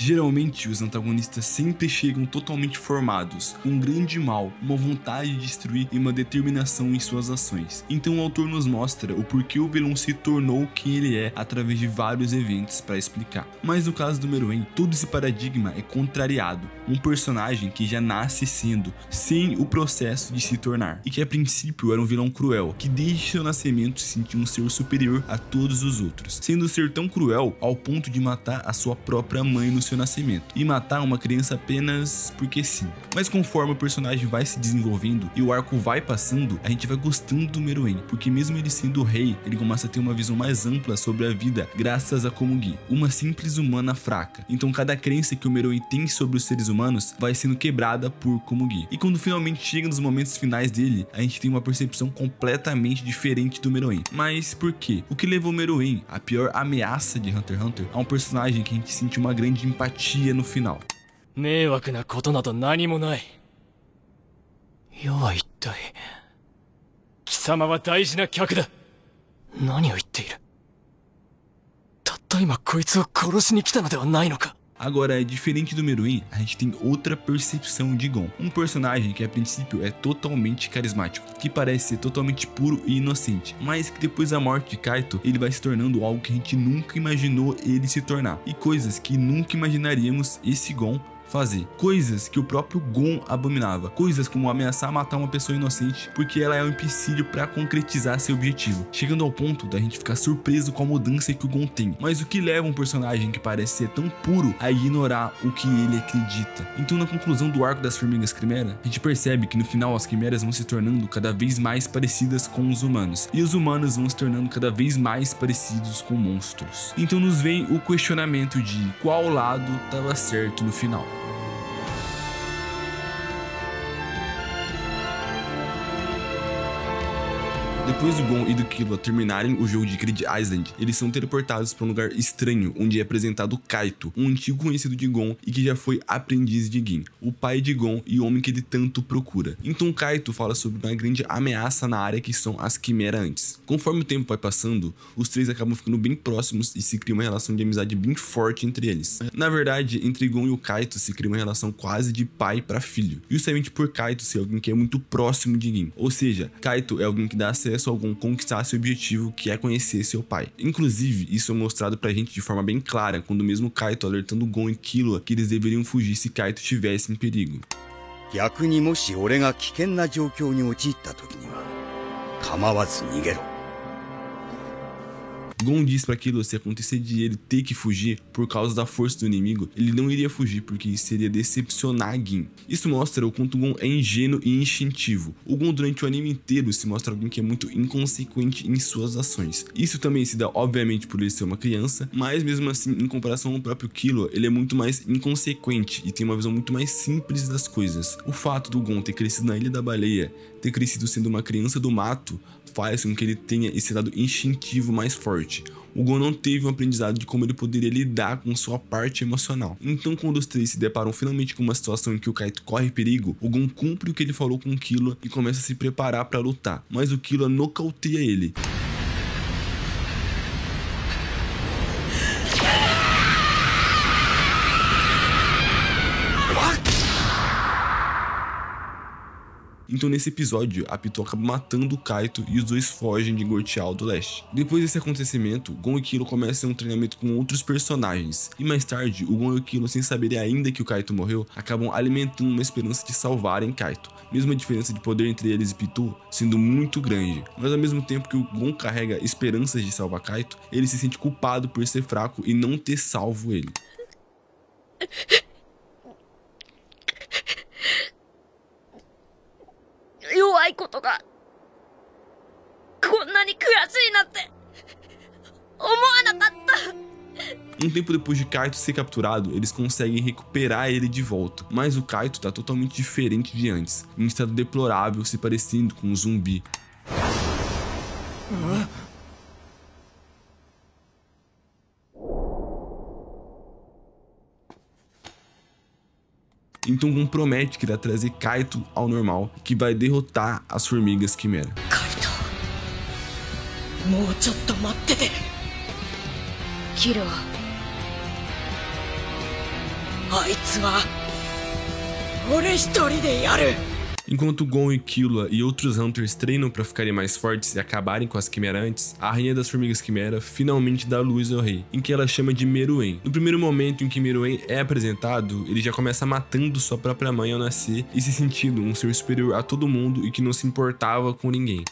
Geralmente, os antagonistas sempre chegam totalmente formados, com um grande mal, uma vontade de destruir e uma determinação em suas ações. Então o autor nos mostra o porquê o vilão se tornou quem ele é através de vários eventos para explicar. Mas no caso do Meruem, todo esse paradigma é contrariado, um personagem que já nasce sendo, sem o processo de se tornar, e que a princípio era um vilão cruel, que desde seu nascimento se sentia um ser superior a todos os outros, sendo um ser tão cruel ao ponto de matar a sua própria mãe no seu nascimento, e matar uma criança apenas porque sim. Mas conforme o personagem vai se desenvolvendo e o arco vai passando, a gente vai gostando do Meruem, porque mesmo ele sendo o rei, ele começa a ter uma visão mais ampla sobre a vida graças a Komugi, uma simples humana fraca. Então cada crença que o Meruem tem sobre os seres humanos vai sendo quebrada por Komugi. E quando finalmente chega nos momentos finais dele, a gente tem uma percepção completamente diferente do Meruem. Mas por quê? O que levou o Meruem, a pior ameaça de Hunter x Hunter, a um personagem que a gente sente uma grande empatia no final? 迷惑なことなど何もない。世は一体、貴様は大事な客だ。何を言っている。たった今こいつを殺しに来たのではないのか。 Agora, diferente do Meruem, a gente tem outra percepção de Gon, um personagem que a princípio é totalmente carismático, que parece ser totalmente puro e inocente, mas que depois da morte de Kaito, ele vai se tornando algo que a gente nunca imaginou ele se tornar, e coisas que nunca imaginaríamos esse Gon fazer, coisas que o próprio Gon abominava, coisas como ameaçar matar uma pessoa inocente porque ela é um empecilho para concretizar seu objetivo, chegando ao ponto da gente ficar surpreso com a mudança que o Gon tem. Mas o que leva um personagem que parece ser tão puro a ignorar o que ele acredita? Então na conclusão do arco das Formigas Quimera, a gente percebe que no final as quimeras vão se tornando cada vez mais parecidas com os humanos, e os humanos vão se tornando cada vez mais parecidos com monstros. Então nos vem o questionamento de qual lado estava certo no final. Depois do Gon e do Killua terminarem o jogo de Grid Island, eles são teleportados para um lugar estranho, onde é apresentado Kaito, um antigo conhecido de Gon e que já foi aprendiz de Gin, o pai de Gon e o homem que ele tanto procura. Então Kaito fala sobre uma grande ameaça na área que são as Quimera antes. Conforme o tempo vai passando, os três acabam ficando bem próximos e se cria uma relação de amizade bem forte entre eles. Na verdade, entre Gon e o Kaito se cria uma relação quase de pai para filho, justamente por Kaito ser alguém que é muito próximo de Gin, ou seja, Kaito é alguém que dá acesso a Gon conquistar seu objetivo, que é conhecer seu pai. Inclusive, isso é mostrado pra gente de forma bem clara, quando mesmo Kaito alertando Gon e Killua que eles deveriam fugir se Kaito estivesse em perigo. 逆にもし俺が危険な状況に陥った時には構わず逃げろ。 Gon diz pra Killua se acontecer de ele ter que fugir por causa da força do inimigo, ele não iria fugir porque isso seria decepcionar Gin. Isso mostra o quanto Gon é ingênuo e instintivo. O Gon durante o anime inteiro se mostra alguém que é muito inconsequente em suas ações. Isso também se dá obviamente por ele ser uma criança, mas mesmo assim, em comparação ao próprio Killua, ele é muito mais inconsequente e tem uma visão muito mais simples das coisas. O fato do Gon ter crescido na Ilha da Baleia, ter crescido sendo uma criança do mato, faz com que ele tenha esse lado instintivo mais forte. O Gon não teve um aprendizado de como ele poderia lidar com sua parte emocional. Então quando os três se deparam finalmente com uma situação em que o Kaito corre perigo, o Gon cumpre o que ele falou com o Killua e começa a se preparar para lutar, mas o Killua nocauteia ele. Então nesse episódio, a Pitou acaba matando o Kaito e os dois fogem de Gortial do Leste. Depois desse acontecimento, Gon e Killua começam um treinamento com outros personagens. E mais tarde, o Gon e o Killua, sem saberem ainda que o Kaito morreu, acabam alimentando uma esperança de salvarem Kaito. Mesmo a diferença de poder entre eles e Pitou sendo muito grande. Mas ao mesmo tempo que o Gon carrega esperanças de salvar Kaito, ele se sente culpado por ser fraco e não ter salvo ele. 弱いことがこんなに悔しいなんて思わなかった。 Um tempo depois de Kaito ser capturado, eles conseguem recuperar ele de volta, mas o Kaito tá totalmente diferente de antes, em um estado deplorável, se parecendo com um zumbi. Então Gon promete que irá trazer Kaito ao normal, que vai derrotar as Formigas Quimera. Kaito, もうちょっと待ってて。キルはあいつは俺一人でやる。 Enquanto Gon e Killua e outros Hunters treinam para ficarem mais fortes e acabarem com as Quimera antes, a Rainha das Formigas Quimera finalmente dá luz ao rei, em que ela chama de Meruem. No primeiro momento em que Meruem é apresentado, ele já começa matando sua própria mãe ao nascer e se sentindo um ser superior a todo mundo e que não se importava com ninguém.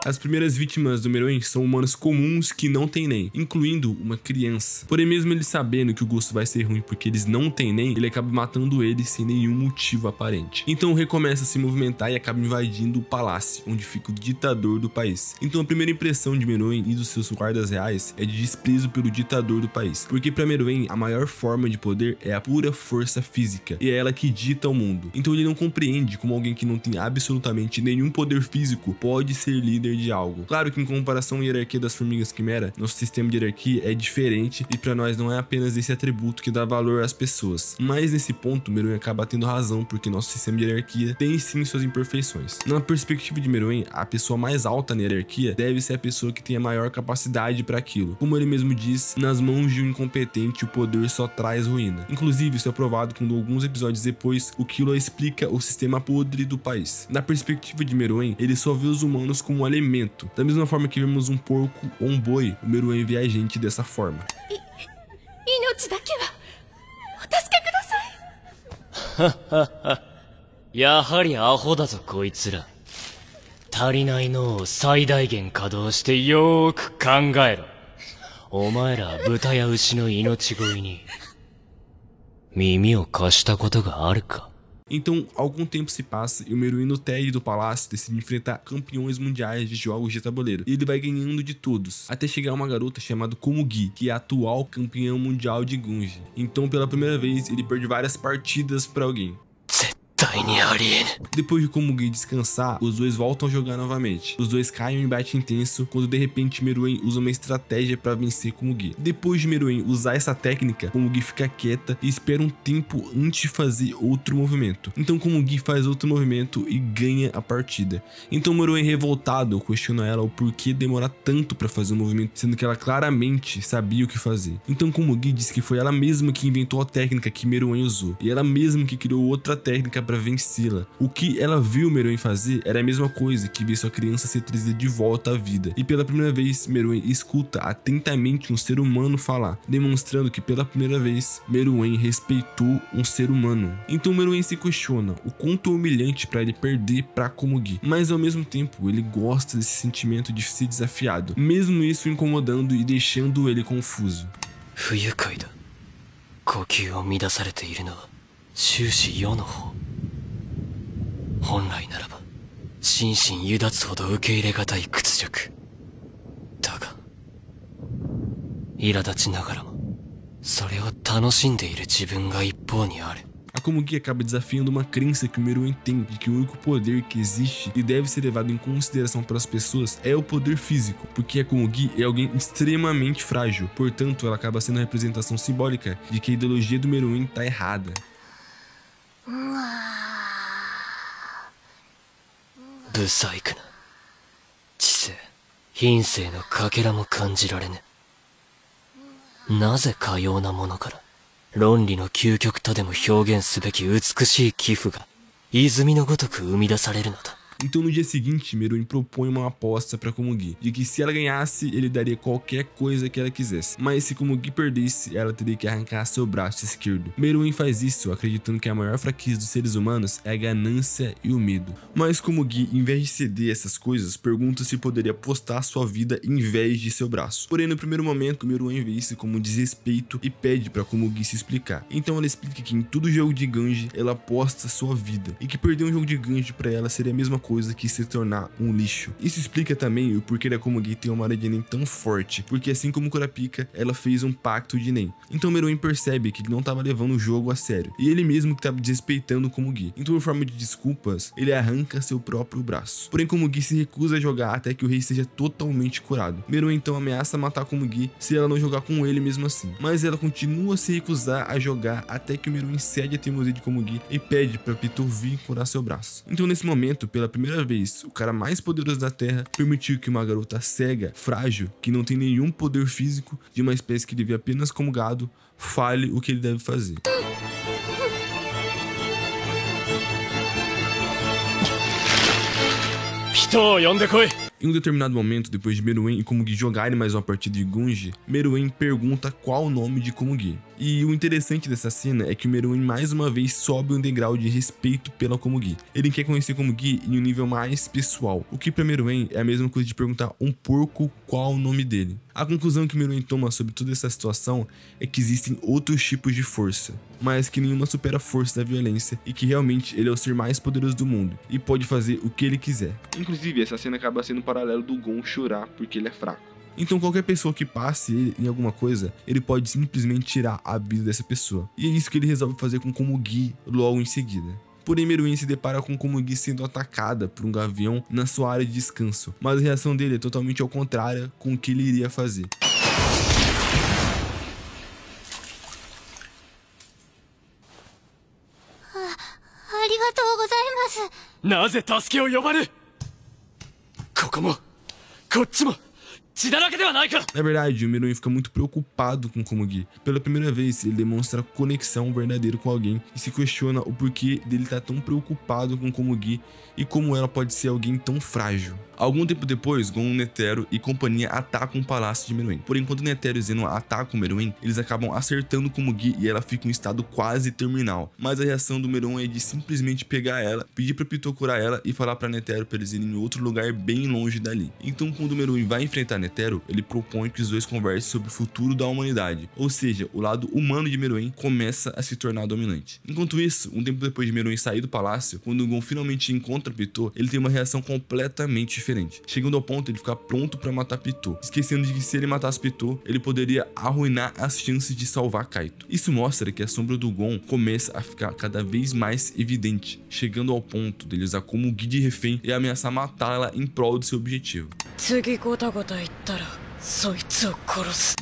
As primeiras vítimas do Meruem são humanos comuns que não têm Nen, incluindo uma criança. Porém, mesmo ele sabendo que o gosto vai ser ruim porque eles não têm Nen, ele acaba matando eles sem nenhum motivo aparente. Então o rei começa a se movimentar e acaba invadindo o palácio, onde fica o ditador do país. Então a primeira impressão de Meruem e dos seus guardas reais é de desprezo pelo ditador do país, porque para Meruem a maior forma de poder é a pura força física, e é ela que dita o mundo. Então ele não compreende como alguém que não tem absolutamente nenhum poder físico pode ser líder de algo. Claro que em comparação à hierarquia das Formigas Quimera, nosso sistema de hierarquia é diferente e para nós não é apenas esse atributo que dá valor às pessoas. Mas nesse ponto, Meruem acaba tendo razão, porque nosso sistema de hierarquia tem sim suas imperfeições. Na perspectiva de Meruem, a pessoa mais alta na hierarquia deve ser a pessoa que tem a maior capacidade para aquilo. Como ele mesmo diz, nas mãos de um incompetente o poder só traz ruína. Inclusive, isso é provado quando alguns episódios depois, o Killua explica o sistema podre do país. Na perspectiva de Meruem, ele só vê os humanos como um alimento. Da mesma forma que vemos um porco ou um boi, o Meruem vê a gente dessa forma. Então, algum tempo se passa e o Meruem no térreo do palácio decide enfrentar campeões mundiais de jogos de tabuleiro. E ele vai ganhando de todos, até chegar uma garota chamada Komugi, que é a atual campeã mundial de Gunji. Então, pela primeira vez, ele perde várias partidas pra alguém. Depois de Komugi descansar, os dois voltam a jogar novamente. Os dois caem em um embate intenso, quando de repente Meruem usa uma estratégia para vencer Komugi. Depois de Meruem usar essa técnica, Komugi fica quieta e espera um tempo antes de fazer outro movimento. Então Komugi faz outro movimento e ganha a partida. Então Meruem, revoltado, questiona ela o porquê demorar tanto para fazer o movimento, sendo que ela claramente sabia o que fazer. Então Komugi diz que foi ela mesma que inventou a técnica que Meruem usou, e ela mesma que criou outra técnica para vencê-la. O que ela viu Meruem fazer era a mesma coisa que ver sua criança ser trazida de volta à vida. E pela primeira vez, Meruem escuta atentamente um ser humano falar, demonstrando que pela primeira vez, Meruem respeitou um ser humano. Então Meruem se questiona o quanto é humilhante para ele perder para Komugi, mas ao mesmo tempo ele gosta desse sentimento de ser desafiado, mesmo isso incomodando e deixando ele confuso. 本来ならば心身離脱ほど受け入れがたい屈辱だが苛立ちながらもそれを楽しんでいる自分が一方にある。 A Komugi acaba desafiando uma crença que o Meruem tem de que o único poder que existe e deve ser levado em consideração pelas pessoas é o poder físico, porque a Komugi é alguém extremamente frágil, portanto ela acaba sendo a representação simbólica de que a ideologia do Meruem está errada. 不細工な知性品性のかけらも感じられぬ。なぜかようなものから論理の究極とでも表現すべき美しい寄付が泉のごとく生み出されるのだ。 Então no dia seguinte, Meruem propõe uma aposta para Komugi, de que se ela ganhasse, ele daria qualquer coisa que ela quisesse, mas se Komugi perdesse, ela teria que arrancar seu braço esquerdo. Meruem faz isso acreditando que a maior fraqueza dos seres humanos é a ganância e o medo. Mas Komugi, em vez de ceder essas coisas, pergunta se poderia apostar sua vida em vez de seu braço. Porém, no primeiro momento, Meruem vê isso como um desrespeito e pede para Komugi se explicar. Então ela explica que em todo jogo de Gunji, ela aposta sua vida, e que perder um jogo de Gunji para ela seria a mesma coisa que se tornar um lixo. Isso explica também o porquê da Komugi tem uma área de Nen tão forte, porque assim como Kurapika, ela fez um pacto de Nen. Então Meruem percebe que não estava levando o jogo a sério, e ele mesmo que estava desrespeitando Komugi. Então, por forma de desculpas, ele arranca seu próprio braço. Porém, Komugi se recusa a jogar até que o rei seja totalmente curado. Meruem então ameaça matar Komugi se ela não jogar com ele mesmo assim, mas ela continua a se recusar a jogar até que o Meruem cede a teimosia de Komugi e pede para Pitou vir curar seu braço. Então, nesse momento, pela primeira vez, o cara mais poderoso da Terra permitiu que uma garota cega, frágil, que não tem nenhum poder físico, de uma espécie que ele vê apenas como gado, fale o que ele deve fazer. Em um determinado momento, depois de Meruem e Komugi jogarem mais uma partida de Gunji, Meruem pergunta qual o nome de Komugi. E o interessante dessa cena é que o Meruem mais uma vez sobe um degrau de respeito pela Komugi. Ele quer conhecer Komugi em um nível mais pessoal, o que para Meruem é a mesma coisa de perguntar um porco qual o nome dele. A conclusão que Meruem toma sobre toda essa situação é que existem outros tipos de força, mas que nenhuma supera a força da violência e que realmente ele é o ser mais poderoso do mundo e pode fazer o que ele quiser. Inclusive, essa cena acaba sendo um paralelo do Gon chorar porque ele é fraco. Então qualquer pessoa que passe ele em alguma coisa, ele pode simplesmente tirar a vida dessa pessoa. E é isso que ele resolve fazer com Komugi logo em seguida. Porém, Meruem se depara com Komugi sendo atacada por um gavião na sua área de descanso, mas a reação dele é totalmente ao contrário com o que ele iria fazer. Na verdade, o Meruem fica muito preocupado com Komugi. Pela primeira vez, ele demonstra conexão verdadeira com alguém e se questiona o porquê dele estar tão preocupado com Komugi e como ela pode ser alguém tão frágil. Algum tempo depois, Gon, Netero e companhia atacam o palácio de Meruem. Porém, quando Netero e Zenon atacam Meruem, eles acabam acertando Komugi e ela fica em um estado quase terminal. Mas a reação do Meruem é de simplesmente pegar ela, pedir pra Pitou curar ela e falar pra Netero pra eles irem em outro lugar bem longe dali. Então, quando o Meruem vai enfrentar Netero, ele propõe que os dois conversem sobre o futuro da humanidade. Ou seja, o lado humano de Meruem começa a se tornar dominante. Enquanto isso, um tempo depois de Meruem sair do palácio, quando o Gon finalmente encontra Pitou, ele tem uma reação completamente diferente, chegando ao ponto de ele ficar pronto para matar Pitou, esquecendo de que se ele matasse Pitou, ele poderia arruinar as chances de salvar Kaito. Isso mostra que a sombra do Gon começa a ficar cada vez mais evidente, chegando ao ponto dele usar Komugi de refém e ameaçar matá-la em prol do seu objetivo.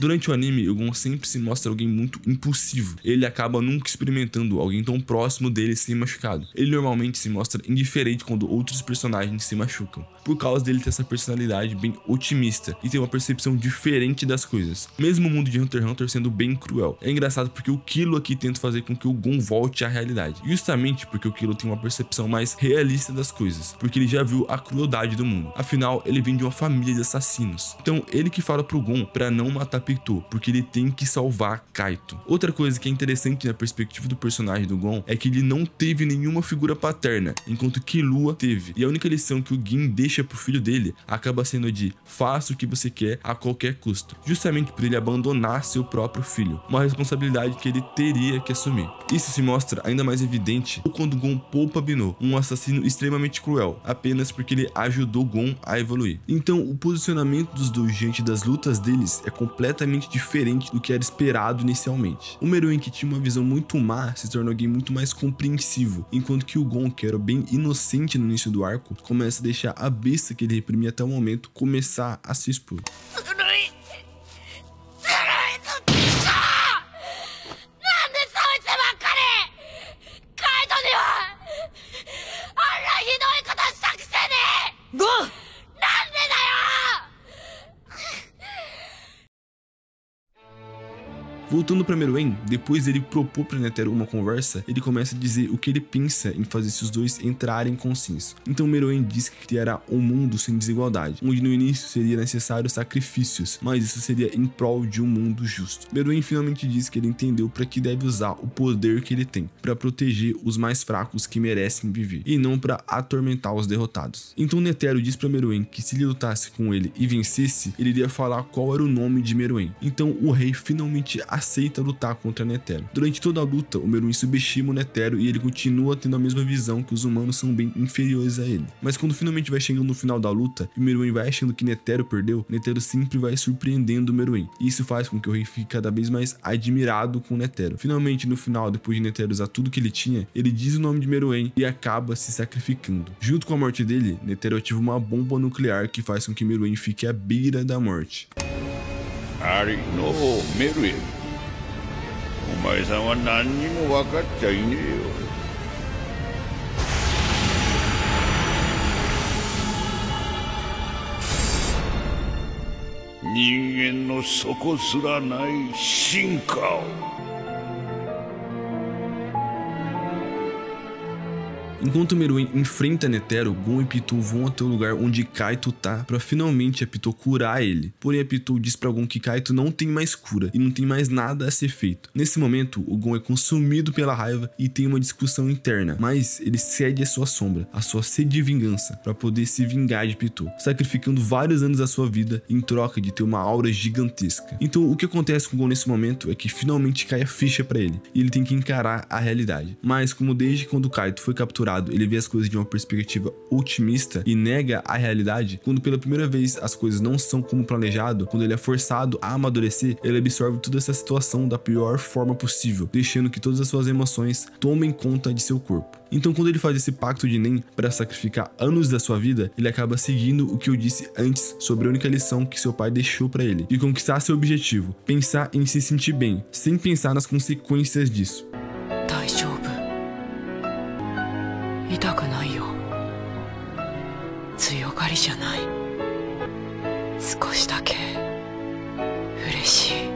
Durante o anime, o Gon sempre se mostra alguém muito impulsivo. Ele acaba nunca experimentando alguém tão próximo dele ser machucado. Ele normalmente se mostra indiferente quando outros personagens se machucam, por causa dele ter essa personalidade bem otimista e ter uma percepção diferente das coisas, mesmo o mundo de Hunter x Hunter sendo bem cruel. É engraçado porque o Killua aqui tenta fazer com que o Gon volte à realidade, justamente porque o Killua tem uma percepção mais realista das coisas, porque ele já viu a crueldade do mundo. Afinal, ele vem de uma família de assassinos. Então, ele que fala pro Gon pra não matar Pitou, porque ele tem que salvar Kaito. Outra coisa que é interessante na perspectiva do personagem do Gon é que ele não teve nenhuma figura paterna, enquanto Killua teve. E a única lição que o Gin deixa pro filho dele acaba sendo de faça o que você quer a qualquer custo, justamente por ele abandonar seu próprio filho, uma responsabilidade que ele teria que assumir. Isso se mostra ainda mais evidente quando Gon poupa Bino, um assassino extremamente cruel, apenas porque ele ajudou Gon a evoluir. Então o posicionamento dos dois diante das lutas deles é completamente diferente do que era esperado inicialmente. O Meruem, que tinha uma visão muito má, se torna alguém muito mais compreensivo, enquanto que o Gon, que era bem inocente no início do arco, começa a deixar a besta que ele reprimia até o momento começar a se expor. Voltando pra Meruem, depois dele propor pra Netero uma conversa, ele começa a dizer o que ele pensa em fazer se os dois entrarem em consenso. Então Meruem diz que criará um mundo sem desigualdade, onde no início seria necessário sacrifícios, mas isso seria em prol de um mundo justo. Meruem finalmente diz que ele entendeu para que deve usar o poder que ele tem, para proteger os mais fracos que merecem viver, e não para atormentar os derrotados. Então Netero diz pra Meruem que se ele lutasse com ele e vencesse, ele iria falar qual era o nome de Meruem. Então o rei finalmente aceita lutar contra Netero. Durante toda a luta, o Meruem subestima o Netero e ele continua tendo a mesma visão que os humanos são bem inferiores a ele. Mas quando finalmente vai chegando no final da luta e o Meruem vai achando que Netero perdeu, Netero sempre vai surpreendendo o Meruem. E isso faz com que o rei fique cada vez mais admirado com Netero. Finalmente, no final, depois de Netero usar tudo que ele tinha, ele diz o nome de Meruem e acaba se sacrificando. Junto com a morte dele, Netero ativa uma bomba nuclear que faz com que Meruem fique à beira da morte. Ari no Meruem. お前さんは何にも分かっちゃいねえよ。人間の底すらない進化を。 Enquanto Meruem enfrenta Netero, Gon e Pitou vão até o lugar onde Kaito tá pra finalmente a Pitou curar ele. Porém a Pitou diz pra Gon que Kaito não tem mais cura e não tem mais nada a ser feito. Nesse momento, o Gon é consumido pela raiva e tem uma discussão interna, mas ele cede a sua sombra, a sua sede de vingança, pra poder se vingar de Pitou, sacrificando vários anos da sua vida em troca de ter uma aura gigantesca. Então o que acontece com o Gon nesse momento é que finalmente cai a ficha pra ele e ele tem que encarar a realidade. Mas como desde quando Kaito foi capturado ele vê as coisas de uma perspectiva otimista e nega a realidade, quando pela primeira vez as coisas não são como planejado, quando ele é forçado a amadurecer, ele absorve toda essa situação da pior forma possível, deixando que todas as suas emoções tomem conta de seu corpo. Então quando ele faz esse pacto de Nen para sacrificar anos da sua vida, ele acaba seguindo o que eu disse antes sobre a única lição que seu pai deixou para ele, e conquistar seu objetivo, pensar em se sentir bem, sem pensar nas consequências disso. 痛くないよ。強がりじゃない。少しだけ嬉しい。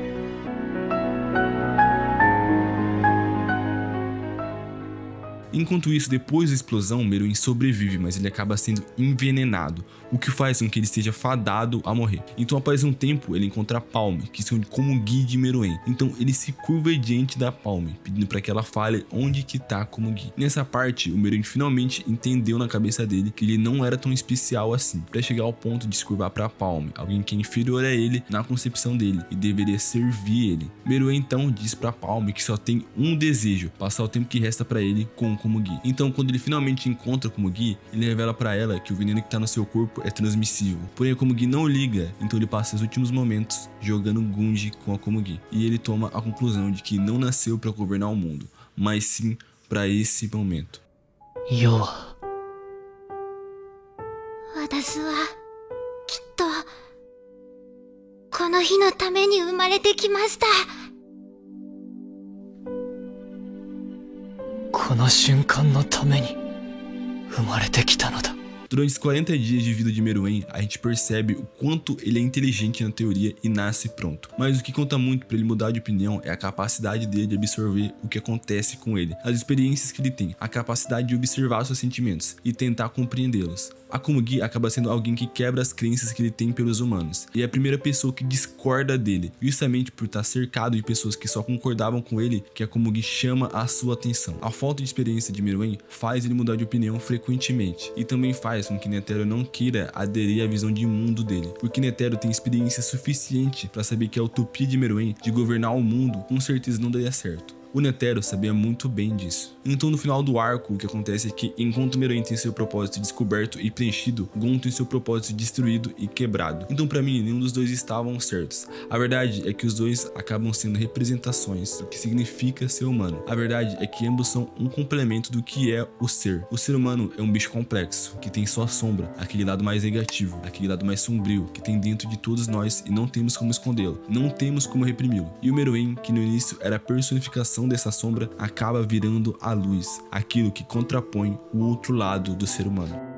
Enquanto isso, depois da explosão, Meruem sobrevive, mas ele acaba sendo envenenado, o que faz com que ele esteja fadado a morrer. Então após um tempo, ele encontra a Palme, que são como guia de Meruem. Então ele se curva diante da Palme, pedindo para que ela fale onde que tá como guia. Nessa parte, o Meruem finalmente entendeu na cabeça dele que ele não era tão especial assim, para chegar ao ponto de se curvar para Palme, alguém que é inferior a ele na concepção dele e deveria servir ele. Meruem então diz para Palme que só tem um desejo, passar o tempo que resta para ele com Komugi. Então quando ele finalmente encontra Komugi, ele revela para ela que o veneno que tá no seu corpo é transmissível. Porém a Komugi não liga, então ele passa os últimos momentos jogando Gunji com a Komugi. E ele toma a conclusão de que não nasceu para governar o mundo, mas sim para esse momento. Yo. 私はきっとこの日のために生まれてきました。この瞬間のために生まれてきたのだ。 Durante os 40 dias de vida de Meruem, a gente percebe o quanto ele é inteligente na teoria e nasce pronto. Mas o que conta muito para ele mudar de opinião é a capacidade dele de absorver o que acontece com ele, as experiências que ele tem, a capacidade de observar seus sentimentos e tentar compreendê-los. A Komugi acaba sendo alguém que quebra as crenças que ele tem pelos humanos, e é a primeira pessoa que discorda dele, justamente por estar cercado de pessoas que só concordavam com ele, que a Komugi chama a sua atenção. A falta de experiência de Meruem faz ele mudar de opinião frequentemente, e também faz com que Netero não queira aderir à visão de mundo dele, porque Netero tem experiência suficiente para saber que a utopia de Meruem de governar o mundo com certeza não daria certo. O Netero sabia muito bem disso. Então no final do arco, o que acontece é que enquanto Meruem tem seu propósito descoberto e preenchido, Gon tem seu propósito destruído e quebrado. Então pra mim, nenhum dos dois estavam certos. A verdade é que os dois acabam sendo representações do que significa ser humano. A verdade é que ambos são um complemento do que é o ser. O ser humano é um bicho complexo, que tem sua sombra, aquele lado mais negativo, aquele lado mais sombrio, que tem dentro de todos nós e não temos como escondê-lo, não temos como reprimi-lo. E o Meruem, que no início era a personificação dessa sombra, acaba virando a luz, aquilo que contrapõe o outro lado do ser humano.